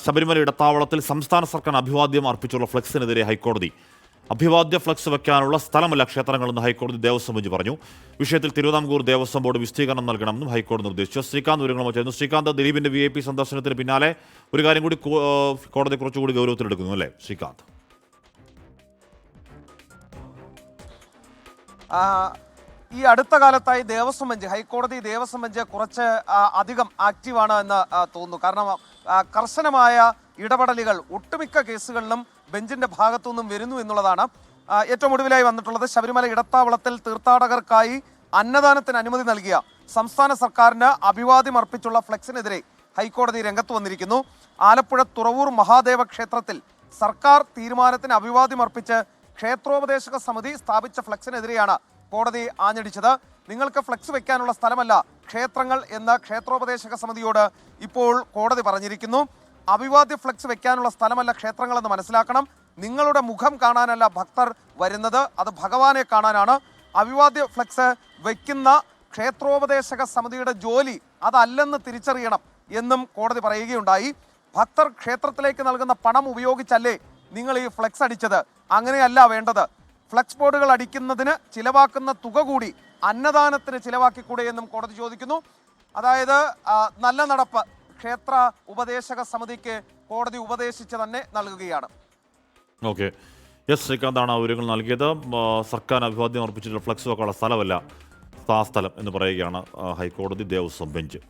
ശബരിമല ഇടത്താവളത്തിൽ സംസ്ഥാന സർക്കാർ അഭിവാദ്യം അർപ്പിച്ചുള്ള ഫ്ലക്സിനെതിരെ ഹൈക്കോടതി അഭിവാദ്യ ഫ്ലക്സ് വെക്കാനുള്ള സ്ഥലമല്ല ക്ഷേത്രങ്ങളെന്ന് ഹൈക്കോടതി ദേവസ്വം ബെഞ്ച് പറഞ്ഞു. വിഷയത്തിൽ തിരുവിതാംകൂർ ദേവസ്വം ബോർഡ് വിശദീകരണം നൽകണമെന്നും ഹൈക്കോടതി നിർദ്ദേശിച്ചു. ശ്രീകാന്ത് വിവരങ്ങളുമായിരുന്നു. ശ്രീകാന്ത്, ദിലീപിന്റെ VIP സന്ദർശനത്തിന് പിന്നാലെ ഒരു കാര്യം കൂടി കോടതി കുറച്ചുകൂടി ഗൗരവത്തിലെടുക്കുന്നു അല്ലേ ശ്രീകാന്ത്? ഈ അടുത്ത കാലത്തായി ദേവസ്വം ബെഞ്ച്, ഹൈക്കോടതി ദേവസ്വം ബെഞ്ച് കുറച്ച് അധികം ആക്റ്റീവാണ് എന്ന് തോന്നുന്നു. കാരണം കർശനമായ ഇടപെടലുകൾ ഒട്ടുമിക്ക കേസുകളിലും ബെഞ്ചിന്റെ ഭാഗത്തു നിന്നും വരുന്നു എന്നുള്ളതാണ്. ഏറ്റവും ഒടുവിലായി വന്നിട്ടുള്ളത് ശബരിമല ഇടത്താവളത്തിൽ തീർത്ഥാടകർക്കായി അന്നദാനത്തിന് അനുമതി നൽകിയ സംസ്ഥാന സർക്കാരിന് അഭിവാദ്യം അർപ്പിച്ചുള്ള ഫ്ലെക്സിനെതിരെ ഹൈക്കോടതി രംഗത്ത് വന്നിരിക്കുന്നു. ആലപ്പുഴ തുറവൂർ മഹാദേവ ക്ഷേത്രത്തിൽ സർക്കാർ തീരുമാനത്തിന് അഭിവാദ്യം അർപ്പിച്ച് ക്ഷേത്രോപദേശക സമിതി സ്ഥാപിച്ച ഫ്ലെക്സിനെതിരെയാണ് കോടതി ആഞ്ഞടിച്ചത്. നിങ്ങൾക്ക് ഫ്ലെക്സ് വെക്കാനുള്ള സ്ഥലമല്ല ക്ഷേത്രങ്ങൾ എന്ന ക്ഷേത്രോപദേശക സമിതിയോട് ഇപ്പോൾ കോടതി പറഞ്ഞിരിക്കുന്നു. അഭിവാദ്യ ഫ്ലെക്സ് വെക്കാനുള്ള സ്ഥലമല്ല ക്ഷേത്രങ്ങളെന്ന് മനസ്സിലാക്കണം. നിങ്ങളുടെ മുഖം കാണാനല്ല ഭക്തർ വരുന്നത്, അത് ഭഗവാനെ കാണാനാണ്. അഭിവാദ്യ ഫ്ലെക്സ് വെക്കുന്ന ക്ഷേത്രോപദേശക സമിതിയുടെ ജോലി അതല്ലെന്ന് തിരിച്ചറിയണം എന്നും കോടതി പറയുകയുണ്ടായി. ഭക്തർ ക്ഷേത്രത്തിലേക്ക് നൽകുന്ന പണം ഉപയോഗിച്ചല്ലേ നിങ്ങൾ ഈ ഫ്ലെക്സ് അടിച്ചത്? അങ്ങനെയല്ല വേണ്ടത്. ഫ്ലെക്സ് ബോർഡുകൾ അടിക്കുന്നതിന് ചിലവാക്കുന്ന തുക കൂടി അന്നദാനത്തിന് ചിലവാക്കിക്കൂടെ എന്നും കോടതി ചോദിക്കുന്നു. അതായത് നല്ല നടപ്പ് ക്ഷേത്ര ഉപദേശക സമിതിക്ക് കോടതി ഉപദേശിച്ച് തന്നെ നൽകുകയാണ്. ഓക്കെ, എസ് ശ്രീകാന്താണ് ആ വിവരങ്ങൾ നൽകിയത്. സർക്കാർ അഭിവാദ്യം അർപ്പിച്ചിട്ടുള്ള ഫ്ലെക്സ് വെക്കാനുള്ള സ്ഥലമല്ല ആ സ്ഥലം എന്ന് പറയുകയാണ് ഹൈക്കോടതി ദേവസ്വം ബെഞ്ച്.